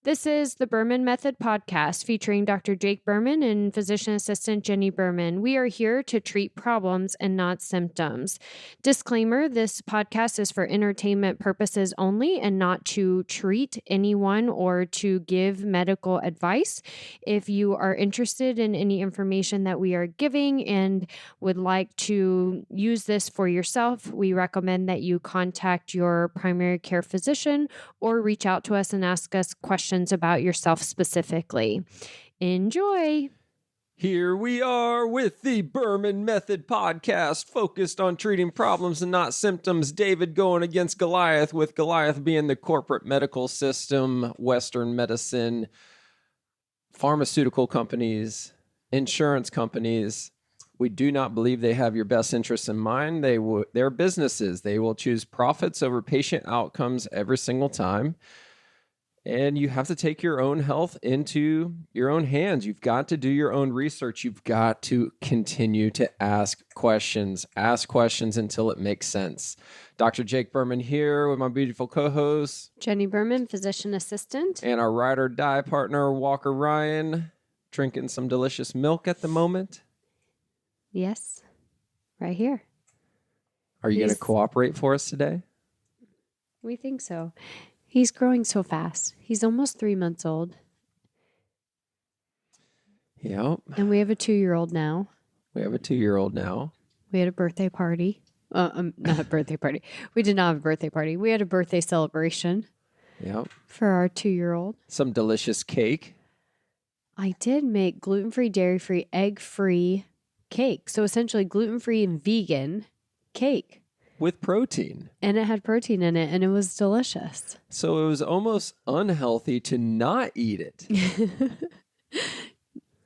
This is the Berman Method podcast featuring Dr. Jake Berman and physician assistant Jenny Berman. We are here to treat problems and not symptoms. Disclaimer, this podcast is for entertainment purposes only and not to treat anyone or to give medical advice. If you are interested in any information that we are giving and would like to use this for yourself, we recommend that you contact your primary care physician or reach out to us and ask us questions about yourself specifically. Enjoy. Here we are with the Berman Method podcast, focused on treating problems and not symptoms. David going against Goliath, with Goliath being the corporate medical system, Western medicine, pharmaceutical companies, insurance companies. We do not believe they have your best interests in mind. They're businesses. They will choose profits over patient outcomes every single time. And you have to take your own health into your own hands. You've got to do your own research. You've got to continue to ask questions. Ask questions until it makes sense. Dr. Jake Berman here with my beautiful co-host, Jenny Berman, physician assistant. And our ride or die partner, Walker Ryan, drinking some delicious milk at the moment. Yes, right here. Are you going to cooperate for us today? We think so. He's growing so fast. He's almost 3 months old. Yep. And we have a 2-year-old now. We have a 2-year-old now. We had a birthday party. Not a birthday party. We did not have a birthday party. We had a birthday celebration. Yep. For our 2-year-old. Some delicious cake. I did make gluten-free, dairy-free, egg-free cake. So essentially gluten-free and vegan cake. With protein. And it had protein in it, and it was delicious. So it was almost unhealthy to not eat it.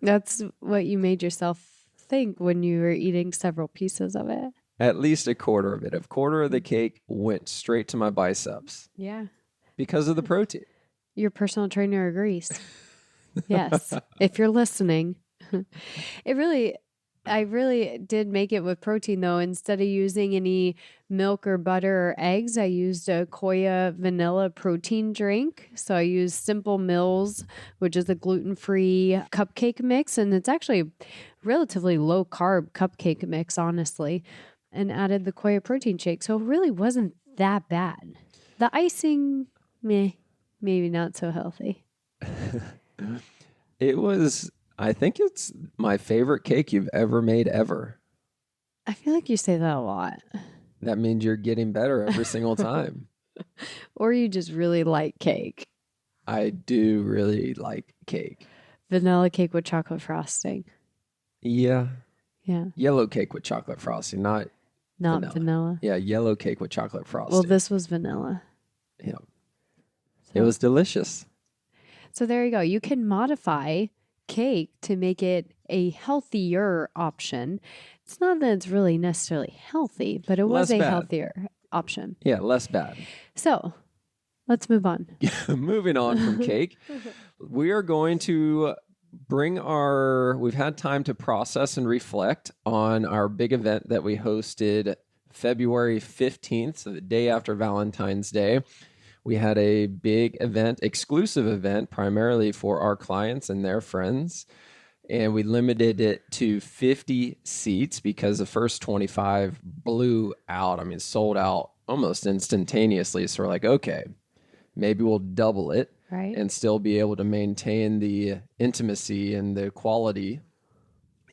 That's what you made yourself think when you were eating several pieces of it. At least a quarter of it. A quarter of the cake went straight to my biceps. Yeah. Because of the protein. Your personal trainer agrees. Yes. If you're listening. I really did make it with protein, though. Instead of using any milk or butter or eggs, I used a Koya vanilla protein drink. So I used Simple Mills, which is a gluten-free cupcake mix. And it's actually relatively low-carb cupcake mix, honestly, and added the Koya protein shake. So it really wasn't that bad. The icing, maybe not so healthy. It was... I think it's my favorite cake you've ever made ever. I feel like you say that a lot. That means you're getting better every single time. Or you just really like cake. I do really like cake. Vanilla cake with chocolate frosting. Yeah. Yeah. Yellow cake with chocolate frosting, not vanilla. Yeah, yellow cake with chocolate frosting. Well, this was vanilla. Yeah. So, it was delicious. So there you go. You can modify cake to make it a healthier option. It's not that it's really necessarily healthy, but it was a healthier option. Yeah, less bad. So let's move on. Moving on from cake, we are going to we've had time to process and reflect on our big event that we hosted February 15th, so the day after Valentine's Day. We had a big event, exclusive event, primarily for our clients and their friends. And we limited it to 50 seats because the first 25 blew out. I mean, sold out almost instantaneously. So we're like, okay, maybe we'll double it, right, and still be able to maintain the intimacy and the quality.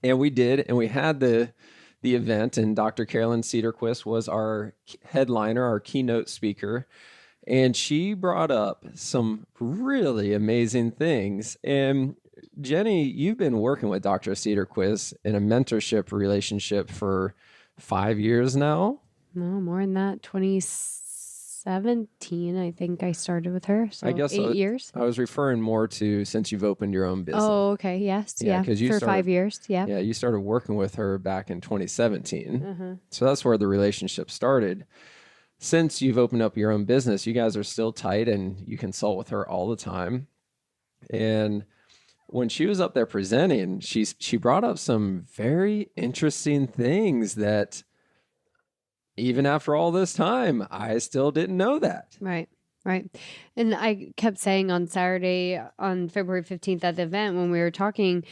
And we did. And we had the event, and Dr. Carolyn Sederquist was our headliner, our keynote speaker. And she brought up some really amazing things. And Jenny, you've been working with Dr. Sederquist in a mentorship relationship for 5 years now? No, more than that. 2017, I think I started with her. So I guess 8 years. I was referring more to since you've opened your own business. Oh, okay. Yes. Yeah. For 5 years. Yeah. Yeah. You started working with her back in 2017. So that's where the relationship started. Since you've opened up your own business, you guys are still tight and you consult with her all the time. And when she was up there presenting, she brought up some very interesting things that even after all this time, I still didn't know that. Right. Right. And I kept saying on Saturday, on February 15th at the event when we were talking,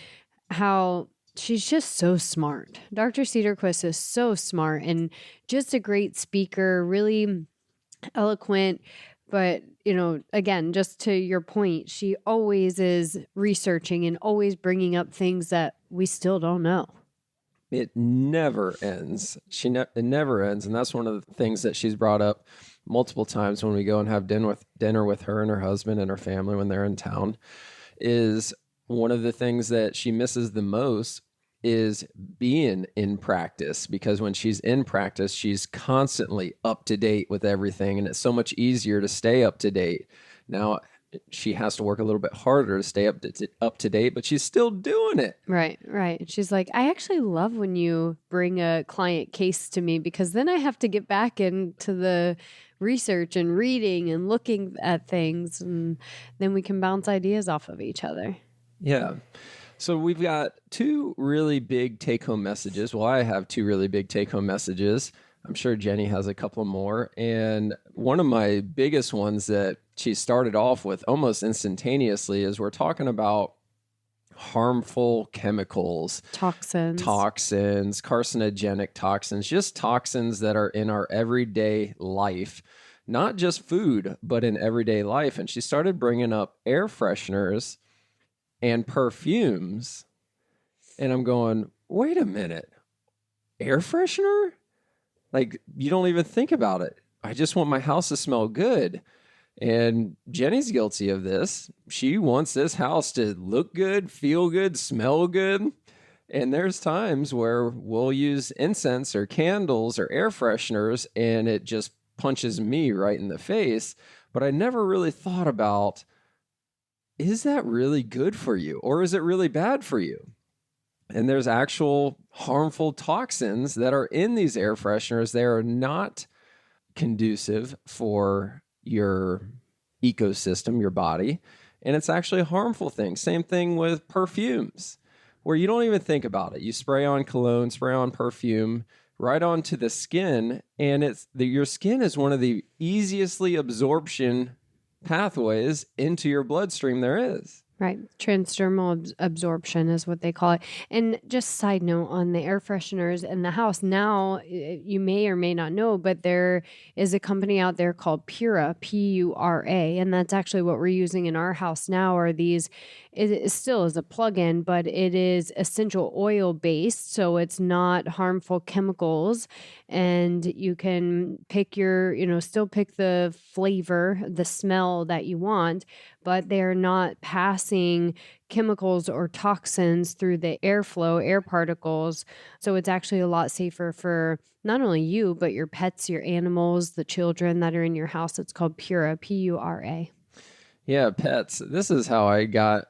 how she's just so smart. Dr. Sederquist is so smart and just a great speaker, really eloquent. But, again, just to your point, she always is researching and always bringing up things that we still don't know. It never ends. It never ends. And that's one of the things that she's brought up multiple times when we go and have dinner with her and her husband and her family when they're in town, is one of the things that she misses the most is being in practice, because when she's in practice, she's constantly up to date with everything. And it's so much easier to stay up to date. Now, she has to work a little bit harder to stay up to date, but she's still doing it. Right. She's like, I actually love when you bring a client case to me, because then I have to get back into the research and reading and looking at things, and then we can bounce ideas off of each other. Yeah. So we've got two really big take-home messages. Well, I have two really big take-home messages. I'm sure Jenny has a couple more. And one of my biggest ones that she started off with almost instantaneously is we're talking about harmful chemicals, toxins, carcinogenic toxins, just toxins that are in our everyday life, not just food, but in everyday life. And she started bringing up air fresheners and perfumes. And I'm going, wait a minute, air freshener? Like, you don't even think about it. I just want my house to smell good. And Jenny's guilty of this. She wants this house to look good, feel good, smell good. And there's times where we'll use incense or candles or air fresheners, and it just punches me right in the face. But I never really thought about, is that really good for you? Or is it really bad for you? And there's actual harmful toxins that are in these air fresheners. They are not conducive for your ecosystem, your body. And it's actually a harmful thing. Same thing with perfumes, where you don't even think about it. You spray on cologne, spray on perfume right onto the skin. And your skin is one of the easiestly absorption pathways into your bloodstream there is. Right. Transdermal absorption is what they call it. And just side note on the air fresheners in the house, now you may or may not know, but there is a company out there called Pura, P-U-R-A, and that's actually what we're using in our house now. Are these, it still is a plug-in, but it is essential oil based, so it's not harmful chemicals, and you can pick still pick the flavor, the smell that you want, but they're not passing chemicals or toxins through the airflow, air particles. So it's actually a lot safer for not only you, but your pets, your animals, the children that are in your house. It's called Pura, P-U-R-A. Yeah, pets. This is how I got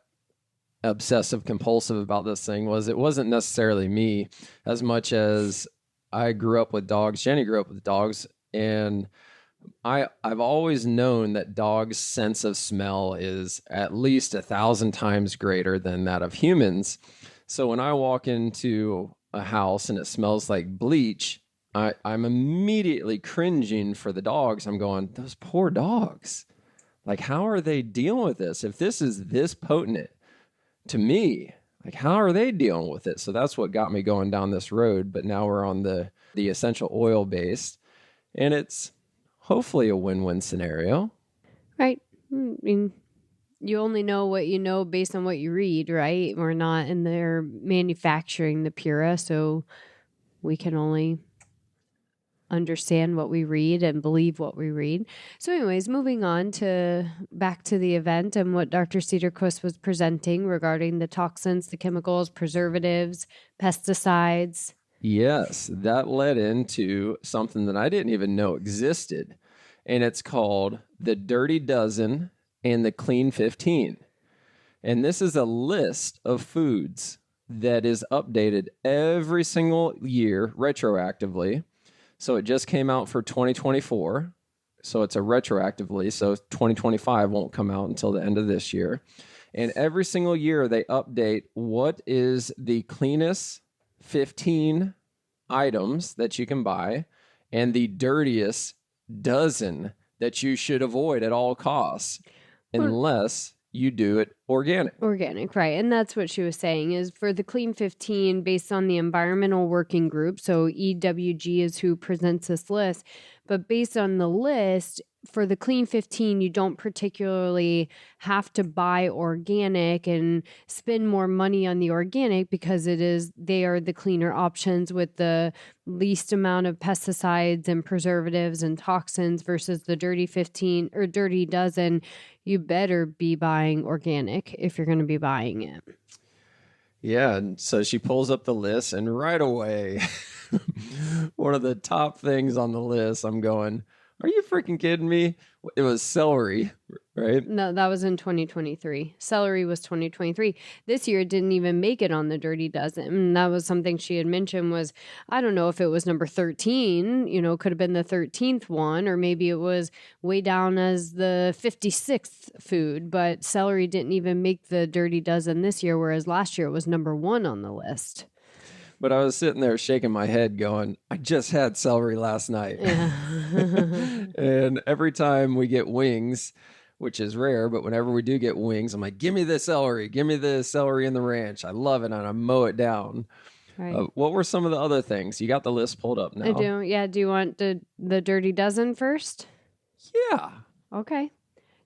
obsessive compulsive about this thing. It wasn't necessarily me as much as I grew up with dogs. Jenny grew up with dogs, and I've always known that dogs' sense of smell is at least 1,000 times greater than that of humans. So when I walk into a house and it smells like bleach, I'm immediately cringing for the dogs. I'm going, those poor dogs. Like, how are they dealing with this? If this is this potent to me, like, how are they dealing with it? So that's what got me going down this road. But now we're on the essential oil based, and it's hopefully a win-win scenario. Right. I mean, you only know what you know based on what you read, right? We're not in there manufacturing the Pura, so we can only understand what we read and believe what we read. So anyways, moving on back to the event and what Dr. Sederquist was presenting regarding the toxins, the chemicals, preservatives, pesticides. Yes, that led into something that I didn't even know existed, and it's called the Dirty Dozen and the Clean 15. And this is a list of foods that is updated every single year retroactively. So it just came out for 2024. So it's a retroactively. So 2025 won't come out until the end of this year. And every single year they update what is the cleanest 15 items that you can buy and the dirtiest dozen that you should avoid at all costs unless you do it organic. Organic, right. And that's what she was saying is for the Clean 15, based on the Environmental Working Group, so EWG is who presents this list, but based on the list, for the Clean 15, you don't particularly have to buy organic and spend more money on the organic because they are the cleaner options with the least amount of pesticides and preservatives and toxins versus the Dirty 15 or Dirty Dozen. You better be buying organic if you're going to be buying it. Yeah, and so she pulls up the list, and right away, one of the top things on the list, I'm going, are you freaking kidding me? It was celery, right? No, that was in 2023. Celery was 2023. This year it didn't even make it on the Dirty Dozen. And that was something she had mentioned was, I don't know if it was number 13, could have been the 13th one, or maybe it was way down as the 56th food, but celery didn't even make the Dirty Dozen this year, whereas last year it was number 1 on the list. But I was sitting there shaking my head going, I just had celery last night. Yeah. And every time we get wings, which is rare, but whenever we do get wings, I'm like, give me the celery. Give me the celery in the ranch. I love it, and I mow it down. Right. What were some of the other things? You got the list pulled up now. I do. Yeah. Do you want the Dirty Dozen first? Yeah. Okay.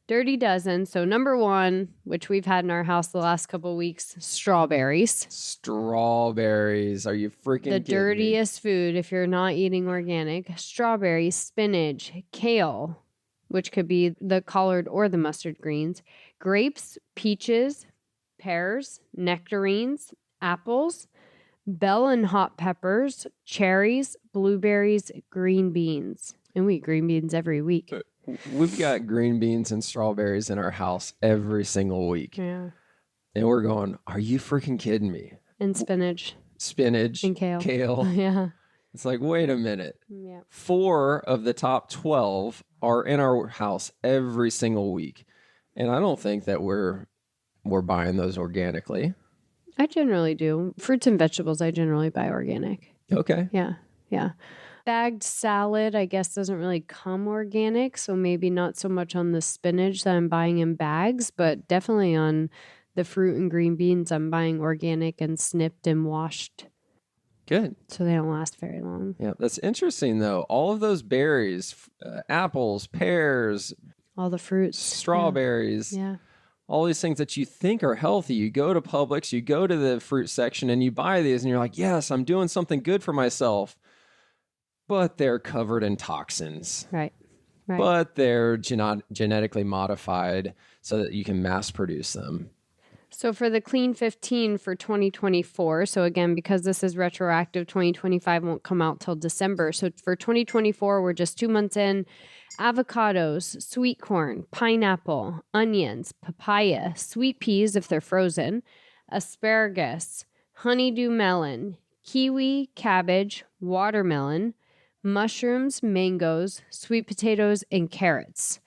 Dirty Dozen. So number 1, which we've had in our house the last couple of weeks, strawberries. Strawberries. Are you freaking kidding me? The dirtiest food if you're not eating organic. Strawberries, spinach, kale, which could be the collard or the mustard greens, grapes, peaches, pears, nectarines, apples, bell and hot peppers, cherries, blueberries, green beans. And we eat green beans every week. We've got green beans and strawberries in our house every single week. Yeah. And we're going, are you freaking kidding me? And spinach. Spinach. And kale. Yeah. It's like, wait a minute. Yeah. 4 of the top 12 are in our house every single week. And I don't think that we're buying those organically. I generally do. Fruits and vegetables, I generally buy organic. Okay. Yeah. Yeah. Bagged salad, I guess, doesn't really come organic. So maybe not so much on the spinach that I'm buying in bags, but definitely on the fruit and green beans, I'm buying organic and snipped and washed. Good. So they don't last very long. Yeah, that's interesting, though. All of those berries, apples, pears, all the fruits, strawberries, yeah. All these things that you think are healthy. You go to Publix, you go to the fruit section, and you buy these, and you're like, yes, I'm doing something good for myself. But they're covered in toxins. Right. But they're genetically modified so that you can mass produce them. So for the Clean 15 for 2024, so again, because this is retroactive, 2025 won't come out till December. So for 2024, we're just 2 months in. Avocados, sweet corn, pineapple, onions, papaya, sweet peas if they're frozen, asparagus, honeydew melon, kiwi, cabbage, watermelon, mushrooms, mangoes, sweet potatoes, and carrots.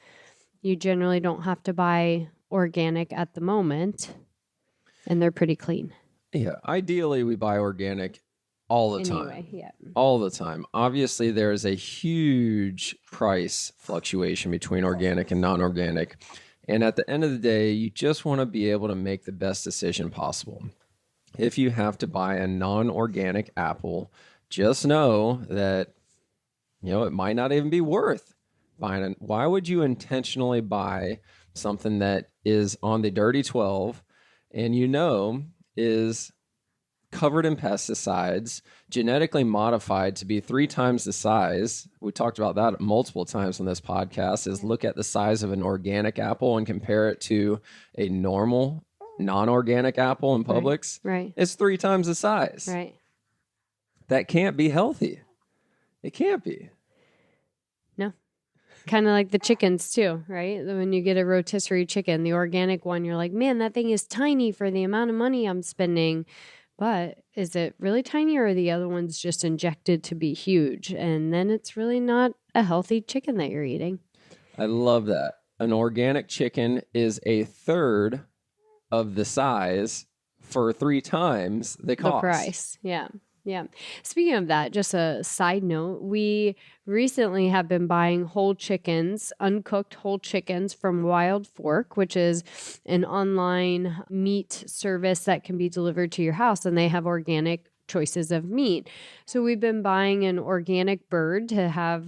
You generally don't have to buy organic at the moment, and they're pretty clean. Yeah, ideally we buy organic all the time. Anyway, yeah. All the time. Obviously, there is a huge price fluctuation between organic and non-organic. And at the end of the day, you just want to be able to make the best decision possible. If you have to buy a non-organic apple, just know that it might not even be worth buying it. Why would you intentionally buy something that is on the dirty 12 and is covered in pesticides, genetically modified to be 3 times the size? We talked about that multiple times on this podcast, is look at the size of an organic apple and compare it to a normal non-organic apple in Publix. Right. It's 3 times the size. Right. That can't be healthy. It can't be. No. Kind of like the chickens too, right? When you get a rotisserie chicken, the organic one, you're like, man, that thing is tiny for the amount of money I'm spending. But is it really tiny, or are the other ones just injected to be huge? And then it's really not a healthy chicken that you're eating. I love that. An organic chicken is a third of the size for 3 times the cost. The price, yeah. Yeah. Speaking of that, just a side note, we recently have been buying whole chickens, uncooked whole chickens from Wild Fork, which is an online meat service that can be delivered to your house, and they have organic choices of meat. So we've been buying an organic bird to have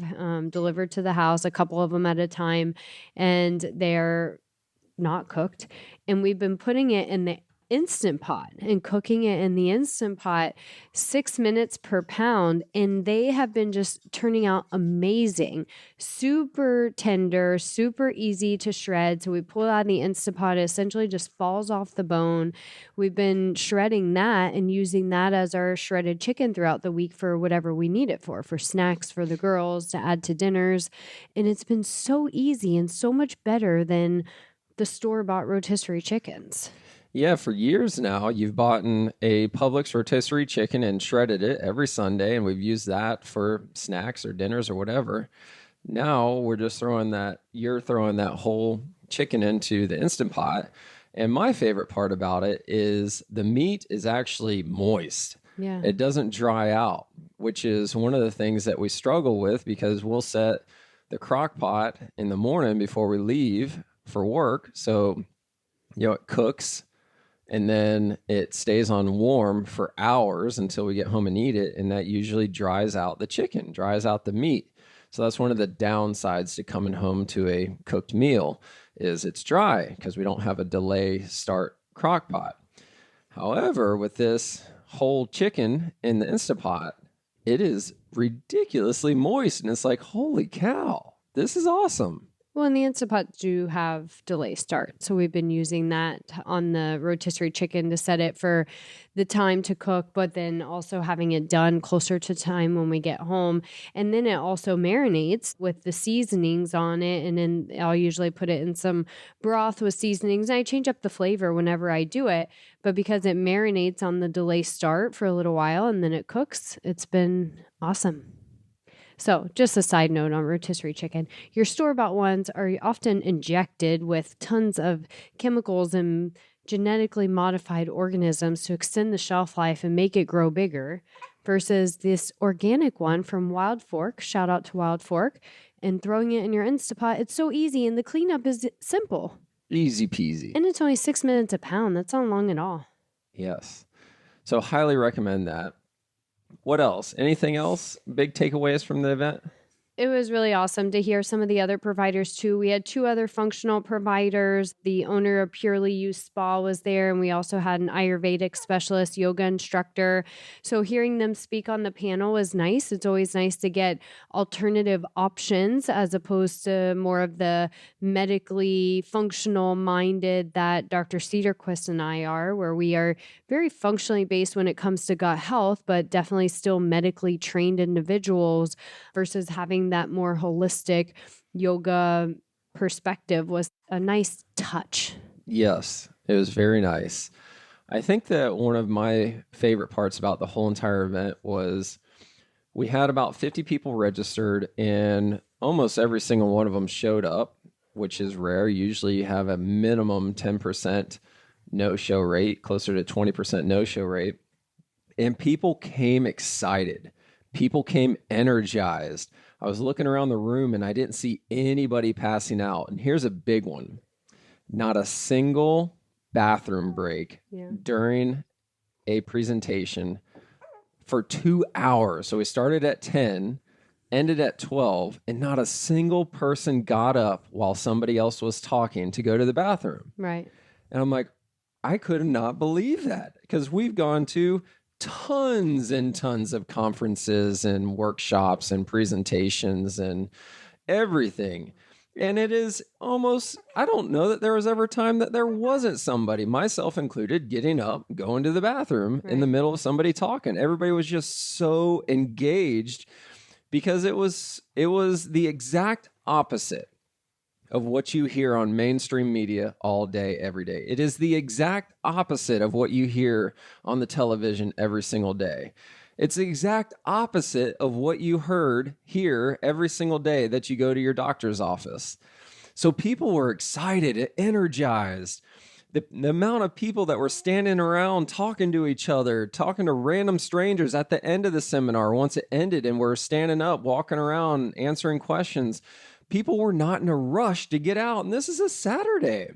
delivered to the house, a couple of them at a time, and they're not cooked. And we've been putting it in the Instant Pot and cooking it in the Instant Pot 6 minutes per pound, and they have been just turning out amazing, super tender, super easy to shred. So we pull it out of the Instant Pot, it essentially just falls off the bone. We've been shredding that and using that as our shredded chicken throughout the week for whatever we need it for snacks for the girls to add to dinners, and it's been so easy and so much better than the store-bought rotisserie chickens. Yeah, for years now, you've bought a Publix rotisserie chicken and shredded it every Sunday, and we've used that for snacks or dinners or whatever. Now we're just you're throwing that whole chicken into the Instant Pot. And my favorite part about it is the meat is actually moist. Yeah. It doesn't dry out, which is one of the things that we struggle with because we'll set the crock pot in the morning before we leave for work. So, it cooks. And then it stays on warm for hours until we get home and eat it. And that usually dries out the chicken, dries out the meat. So that's one of the downsides to coming home to a cooked meal is it's dry because we don't have a delay start crock pot. However, with this whole chicken in the Instant Pot, it is ridiculously moist. And it's like, holy cow, this is awesome. Well, and the Instant Pot do have delay start. So we've been using that on the rotisserie chicken to set it for the time to cook, but then also having it done closer to time when we get home. And then it also marinates with the seasonings on it. And then I'll usually put it in some broth with seasonings. And I change up the flavor whenever I do it. But because it marinates on the delay start for a little while and then it cooks, it's been awesome. So just a side note on rotisserie chicken, your store-bought ones are often injected with tons of chemicals and genetically modified organisms to extend the shelf life and make it grow bigger versus this organic one from Wild Fork, shout out to Wild Fork, and throwing it in your Instant Pot. It's so easy and the cleanup is simple. Easy peasy. And it's only 6 minutes a pound. That's not long at all. Yes. So highly recommend that. What else? Anything else? Big takeaways from the event? It was really awesome to hear some of the other providers too. We had 2 other functional providers. The owner of Purely You Spa was there, and we also had an Ayurvedic specialist, yoga instructor. So hearing them speak on the panel was nice. It's always nice to get alternative options as opposed to more of the medically functional minded that Dr. Sederquist and I are, where we are very functionally based when it comes to gut health, but definitely still medically trained individuals versus having that more holistic yoga perspective was a nice touch. Yes, it was very nice. I think that one of my favorite parts about the whole entire event was we had about 50 people registered and almost every single one of them showed up, which is rare. Usually you have a minimum 10% no-show rate, closer to 20% no-show rate. And people came excited. People came energized. I was looking around the room and I didn't see anybody passing out. And here's a big one. Not a single bathroom break during a presentation for 2 hours. So we started at 10, ended at 12, and not a single person got up while somebody else was talking to go to the bathroom. Right. And I'm like, I could not believe that because we've gone to tons and tons of conferences and workshops and presentations and everything. And it is almost, I don't know that there was ever a time that there wasn't somebody, myself included, getting up, going to the bathroom in the middle of somebody talking. Everybody was just so engaged because it was the exact opposite of what you hear on mainstream media all day, every day. It is the exact opposite of what you hear on the television every single day. It's the exact opposite of what you hear every single day that you go to your doctor's office. So people were excited, energized. the amount of people that were standing around talking to each other, talking to random strangers at the end of the seminar once it ended, and we're standing up, walking around, answering questions. People were not in a rush to get out, and this is a Saturday.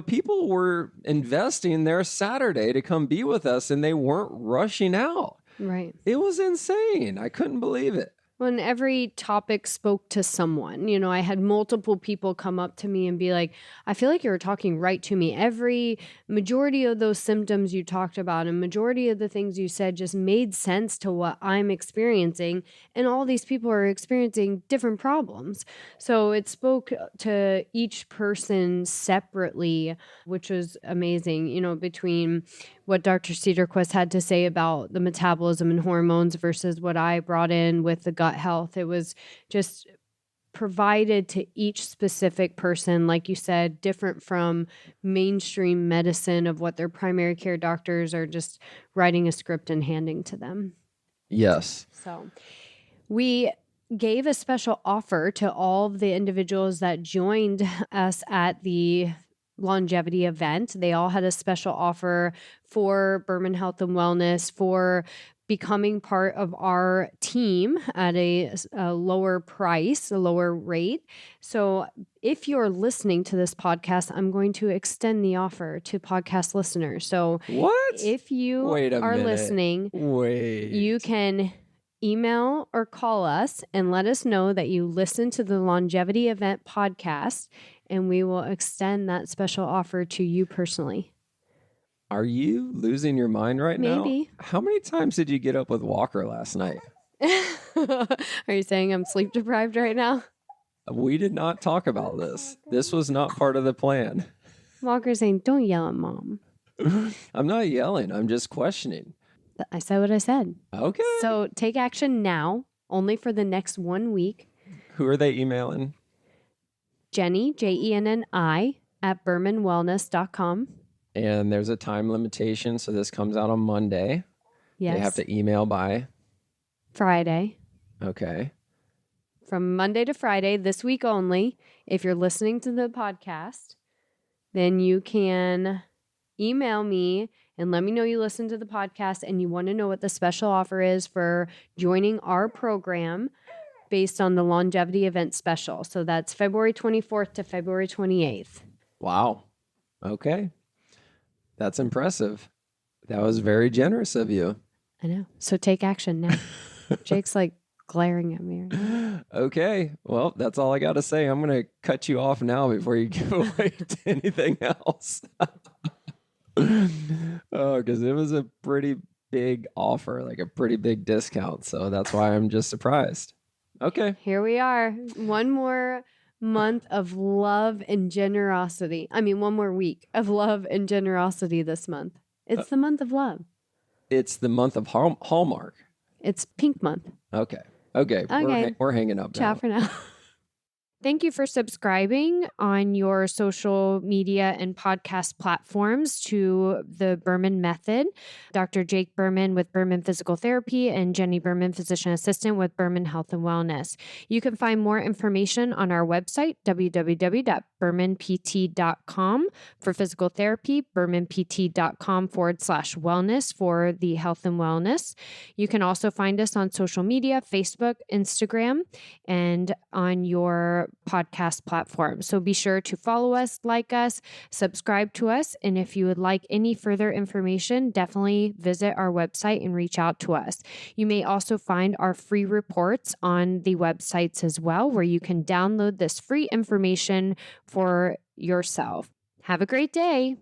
People were investing their Saturday to come be with us, and they weren't rushing out. Right. It was insane. I couldn't believe it. When every topic spoke to someone, I had multiple people come up to me and be like, I feel like you were talking right to me. Every majority of those symptoms you talked about and majority of the things you said just made sense to what I'm experiencing. And all these people are experiencing different problems. So it spoke to each person separately, which was amazing, between what Dr. Sederquist had to say about the metabolism and hormones versus what I brought in with the gut health. It was just provided to each specific person, like you said, different from mainstream medicine of what their primary care doctors are just writing a script and handing to them. Yes. So we gave a special offer to all of the individuals that joined us at the longevity event. They all had a special offer for Berman Health and Wellness for becoming part of our team at a lower price, a lower rate. So if you're listening to this podcast, I'm going to extend the offer to podcast listeners. So if you are listening, you can email or call us and let us know that you listened to the longevity event podcast, and we will extend that special offer to you personally. Are you losing your mind right now? Maybe. How many times did you get up with Walker last night? Are you saying I'm sleep deprived right now? We did not talk about this. This was not part of the plan. Walker's saying, don't yell at Mom. I'm not yelling. I'm just questioning. I said what I said. Okay. So take action now, only for the next 1 week. Who are they emailing? Jenny, JENNI, at BermanWellness.com. And there's a time limitation, so this comes out on Monday. Yes. They have to email by? Friday. Okay. From Monday to Friday, this week only. If you're listening to the podcast, then you can email me and let me know you listen to the podcast and you want to know what the special offer is for joining our program based on the longevity event special. So that's February 24th to February 28th. Wow. Okay. That's impressive. That was very generous of you. I know. So take action now. Jake's like glaring at me right now. Okay. Well, that's all I got to say. I'm going to cut you off now before you give away to anything else. Because it was a pretty big offer, like a pretty big discount. So that's why I'm just surprised. Okay. Here we are. One more month of love and generosity. I mean, one more week of love and generosity this month. It's the month of love. It's the month of Hallmark. It's pink month. Okay. We're hanging up now. Ciao for now. Thank you for subscribing on your social media and podcast platforms to the Berman Method. Dr. Jake Berman with Berman Physical Therapy and Jenny Berman, Physician Assistant with Berman Health and Wellness. You can find more information on our website, www.bermanpt.com for physical therapy, bermanpt.com/wellness for the health and wellness. You can also find us on social media, Facebook, Instagram, and on your podcast platform. So be sure to follow us, like us, subscribe to us. And if you would like any further information, definitely visit our website and reach out to us. You may also find our free reports on the websites as well, where you can download this free information for yourself. Have a great day.